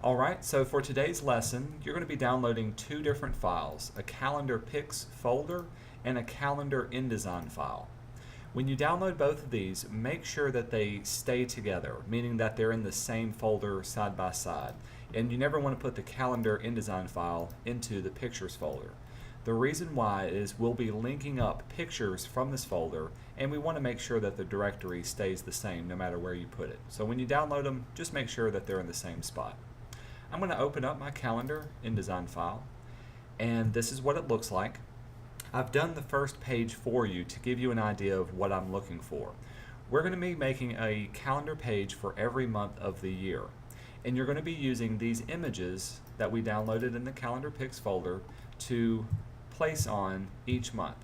Alright, so for today's lesson, you're going to be downloading two different files, a calendar pics folder and a calendar InDesign file. When you download both of these, make sure that they stay together, meaning that they're in the same folder side by side. And you never want to put the calendar InDesign file into the pictures folder. The reason why is we'll be linking up pictures from this folder, and we want to make sure that the directory stays the same no matter where you put it. So when you download them, just make sure that they're in the same spot. I'm going to open up my calendar InDesign file, and this is what it looks like. I've done the first page for you to give you an idea of what I'm looking for. We're going to be making a calendar page for every month of the year, and you're going to be using these images that we downloaded in the calendar pics folder to place on each month.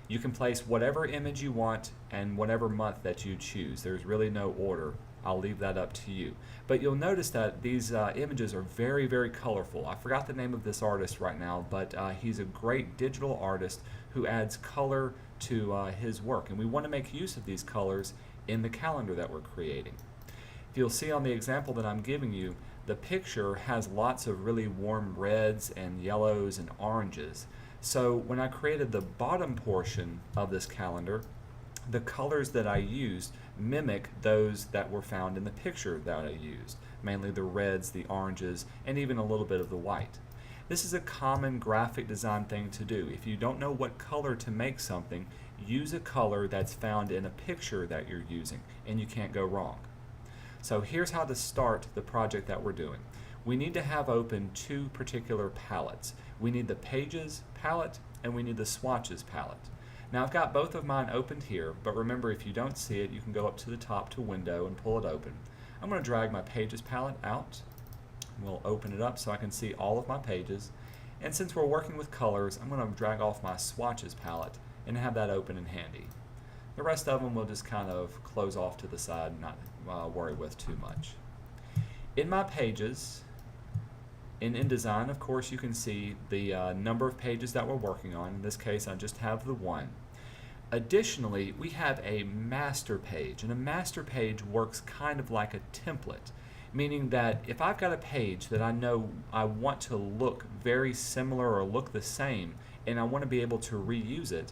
You can place whatever image you want and whatever month that you choose. There's really no order. I'll leave that up to you. But you'll notice that these images are very, very colorful. I forgot the name of this artist right now, but he's a great digital artist who adds color to his work. And we want to make use of these colors in the calendar that we're creating. If you'll see on the example that I'm giving you, the picture has lots of really warm reds and yellows and oranges. So when I created the bottom portion of this calendar, the colors that I used mimic those that were found in the picture that I used, mainly the reds, the oranges, and even a little bit of the white. This is a common graphic design thing to do. If you don't know what color to make something, use a color that's found in a picture that you're using, and you can't go wrong. So here's how to start the project that we're doing. We need to have open two particular palettes. We need the Pages palette and we need the Swatches palette. Now I've got both of mine opened here, but remember, if you don't see it, you can go up to the top to Window and pull it open. I'm going to drag my Pages palette out. We'll open it up so I can see all of my pages. And since we're working with colors, I'm going to drag off my Swatches palette and have that open and handy. The rest of them we'll just kind of close off to the side and not worry with too much. In my pages, in InDesign, of course, you can see the number of pages that we're working on. In this case, I just have the one. Additionally, we have a master page, and a master page works kind of like a template, meaning that if I've got a page that I know I want to look very similar or look the same, and I want to be able to reuse it,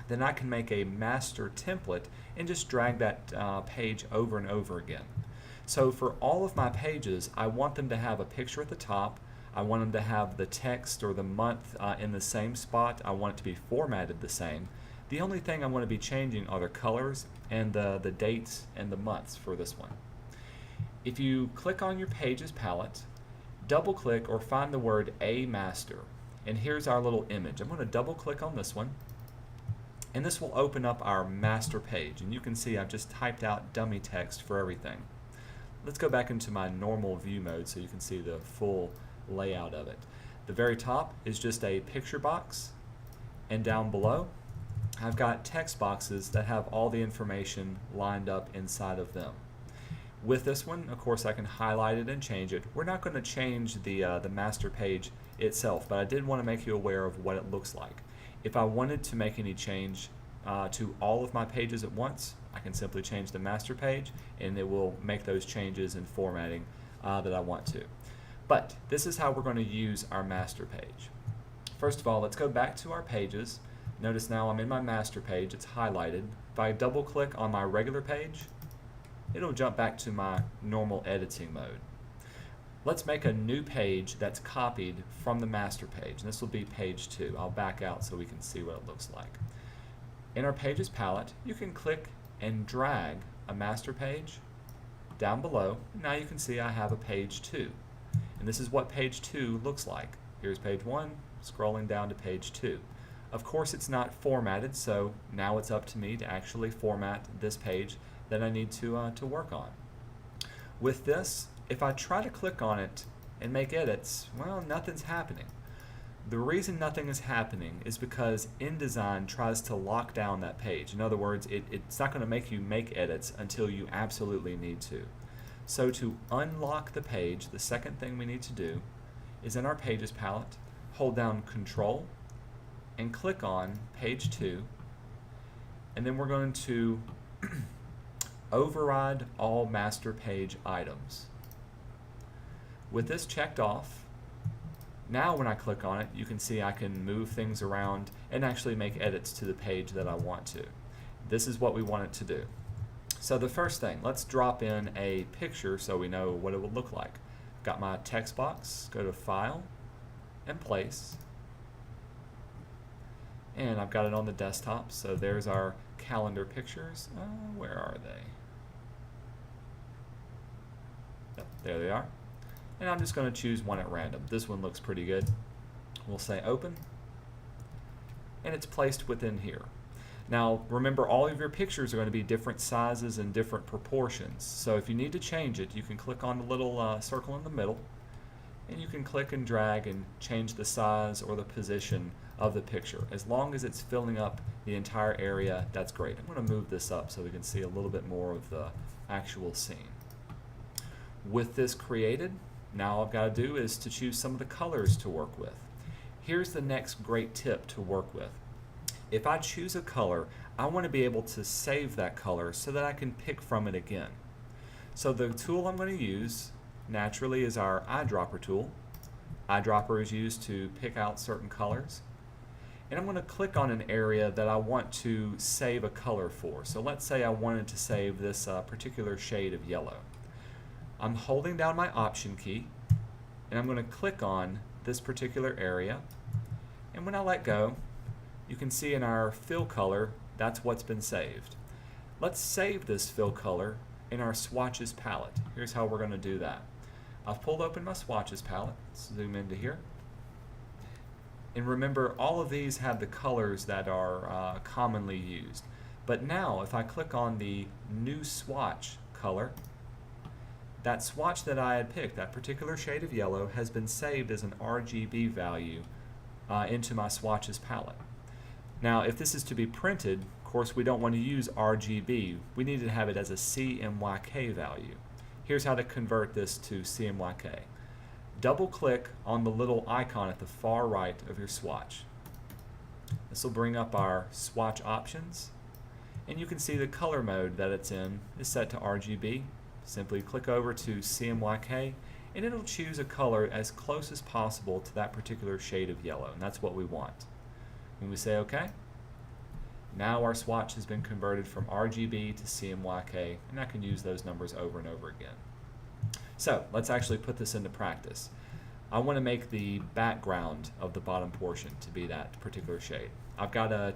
then I can make a master template and just drag that page over and over again. So for all of my pages, I want them to have a picture at the top. I want them to have the text or the month in the same spot. I want it to be formatted the same. The only thing I want to be changing are the colors and the dates and the months for this one. If you click on your Pages palette, double click or find the word A Master. And here's our little image. I'm going to double click on this one, and this will open up our master page. And you can see I've just typed out dummy text for everything. Let's go back into my normal view mode so you can see the full layout of it. The very top is just a picture box, and down below I've got text boxes that have all the information lined up inside of them. With this one, of course, I can highlight it and change it. We're not going to change the master page itself, but I did want to make you aware of what it looks like. If I wanted to make any change to all of my pages at once, I can simply change the master page and it will make those changes in formatting that I want to. But this is how we're going to use our master page. First of all, let's go back to our pages. Notice now I'm in my master page, it's highlighted. If I double click on my regular page, it'll jump back to my normal editing mode. Let's make a new page that's copied from the master page. And this will be page 2. I'll back out so we can see what it looks like. In our Pages palette, you can click and drag a master page down below. Now you can see I have a page 2. And this is what page 2 looks like. Here's page 1, scrolling down to page 2. Of course, it's not formatted, so now it's up to me to actually format this page that I need to work on. With this, if I try to click on it and make edits, well, nothing's happening. The reason nothing is happening is because InDesign tries to lock down that page. In other words, it's not going to make you make edits until you absolutely need to. So to unlock the page, the second thing we need to do is in our Pages palette, hold down Control and click on page 2, and then we're going to override all master page items. With this checked off, now when I click on it, you can see I can move things around and actually make edits to the page that I want to. This is what we want it to do. So the first thing, let's drop in a picture so we know what it would look like. Got my text box, go to File and Place. And I've got it on the desktop, so there's our calendar pictures. Where are they? Yep, there they are. And I'm just going to choose one at random. This one looks pretty good. We'll say Open, and it's placed within here. Now remember, all of your pictures are going to be different sizes and different proportions. So if you need to change it, you can click on the little circle in the middle, and you can click and drag and change the size or the position of the picture. As long as it's filling up the entire area, that's great. I'm going to move this up so we can see a little bit more of the actual scene. With this created, now all I've got to do is to choose some of the colors to work with. Here's the next great tip to work with. If I choose a color, I want to be able to save that color so that I can pick from it again. So the tool I'm going to use naturally is our eyedropper tool. Eyedropper is used to pick out certain colors. And I'm going to click on an area that I want to save a color for. So let's say I wanted to save this particular shade of yellow. I'm holding down my Option key, and I'm going to click on this particular area. And when I let go, you can see in our fill color, that's what's been saved. Let's save this fill color in our swatches palette. Here's how we're going to do that. I've pulled open my swatches palette. Let's zoom into here. And remember, all of these have the colors that are commonly used. But now, if I click on the new swatch color, that swatch that I had picked, that particular shade of yellow, has been saved as an RGB value into my swatches palette. Now, if this is to be printed, of course, we don't want to use RGB. We need to have it as a CMYK value. Here's how to convert this to CMYK. Double-click on the little icon at the far right of your swatch. This will bring up our swatch options, and you can see the color mode that it's in is set to RGB. Simply click over to CMYK, and it'll choose a color as close as possible to that particular shade of yellow, and that's what we want. When we say OK, now our swatch has been converted from RGB to CMYK, and I can use those numbers over and over again. So let's actually put this into practice. I want to make the background of the bottom portion to be that particular shade. I've got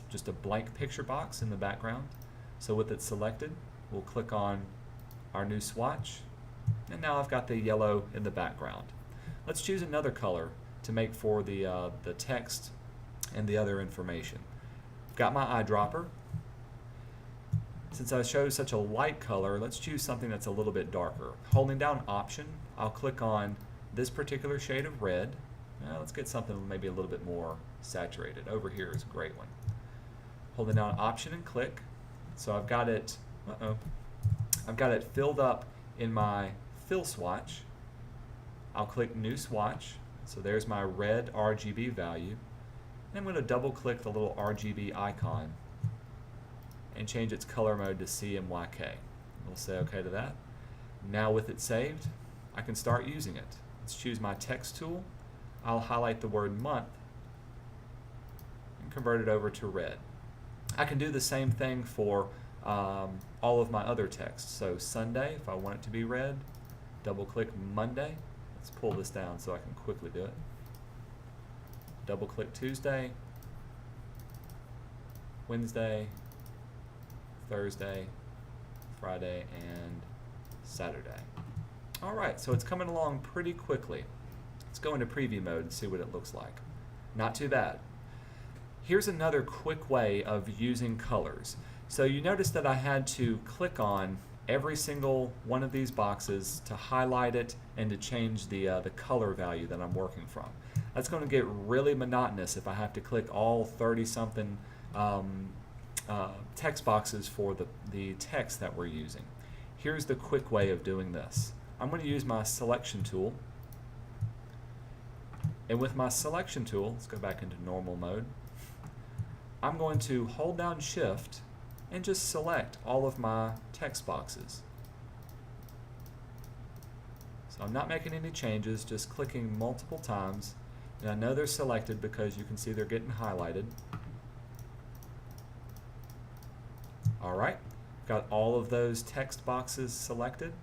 just a blank picture box in the background. So with it selected, we'll click on our new swatch, and now I've got the yellow in the background. Let's choose another color to make for the text and the other information. I've got my eyedropper. Since I chose such a light color, let's choose something that's a little bit darker. Holding down Option, I'll click on this particular shade of red. Let's get something maybe a little bit more saturated. Over here is a great one. Holding down Option and click. So I've got it, I've got it filled up in my fill swatch. I'll click New Swatch. So there's my red RGB value. And I'm going to double click the little RGB icon and change its color mode to CMYK. We'll say OK to that. Now with it saved, I can start using it. Let's choose my text tool. I'll highlight the word month and convert it over to red. I can do the same thing for all of my other text. So Sunday, if I want it to be red, double click Monday. Let's pull this down so I can quickly do it. Double click Tuesday, Wednesday, Thursday, Friday, and Saturday. Alright, so it's coming along pretty quickly. Let's go into preview mode and see what it looks like. Not too bad. Here's another quick way of using colors. So you notice that I had to click on every single one of these boxes to highlight it and to change the color value that I'm working from. That's going to get really monotonous if I have to click all 30-something text boxes for the text that we're using. Here's the quick way of doing this. I'm going to use my selection tool. And with my selection tool, let's go back into normal mode. I'm going to hold down Shift and just select all of my text boxes. So So I'm not making any changes, just clicking multiple times, and I know they're selected because you can see they're getting highlighted. Alright, got all of those text boxes selected.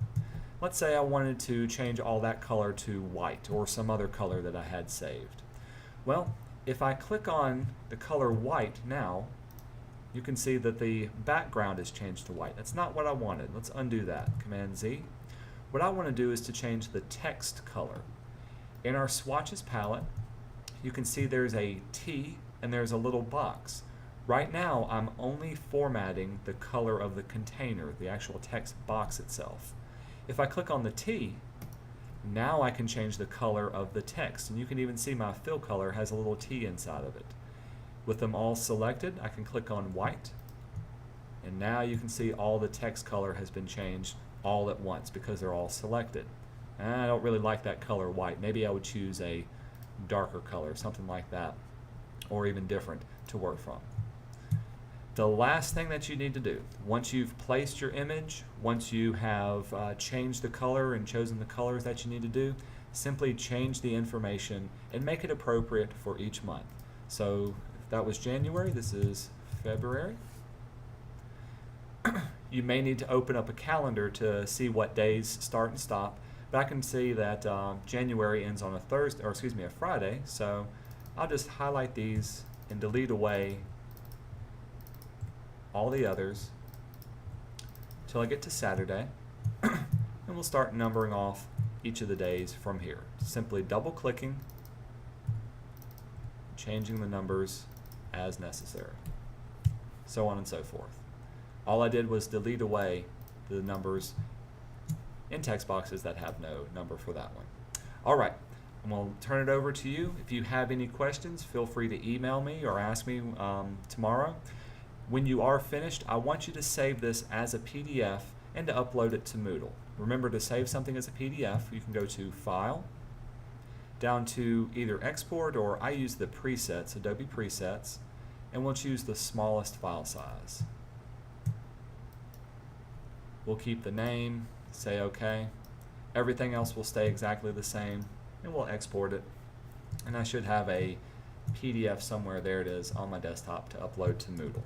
Let's say I wanted to change all that color to white or some other color that I had saved. Well, if I click on the color white now, you can see that the background is changed to white. That's not what I wanted. Let's undo that. Command Z. What I want to do is to change the text color. In our swatches palette, you can see there's a T and there's a little box. Right now, I'm only formatting the color of the container, the actual text box itself. If I click on the T, now I can change the color of the text, and you can even see my fill color has a little T inside of it. With them all selected, I can click on white, and now you can see all the text color has been changed all at once because they're all selected. And I don't really like that color white. Maybe I would choose a darker color, something like that, or even different to work from. The last thing that you need to do, once you've placed your image, once you have changed the color and chosen the colors that you need to do, simply change the information and make it appropriate for each month. So if that was January, this is February. You may need to open up a calendar to see what days start and stop, but I can see that January ends on a Thursday, or excuse me, a Friday, so I'll just highlight these and delete away all the others till I get to Saturday, and we'll start numbering off each of the days from here. Simply double clicking, changing the numbers as necessary, so on and so forth. All I did was delete away the numbers in text boxes that have no number for that one. Alright, I'm going to turn it over to you. If you have any questions, feel free to email me or ask me tomorrow. When you are finished, I want you to save this as a PDF and to upload it to Moodle. Remember, to save something as a PDF, you can go to File, down to either Export, or I use the presets, Adobe Presets, and we'll choose the smallest file size. We'll keep the name, say OK. Everything else will stay exactly the same, and we'll export it. And I should have a PDF somewhere, there it is, on my desktop to upload to Moodle.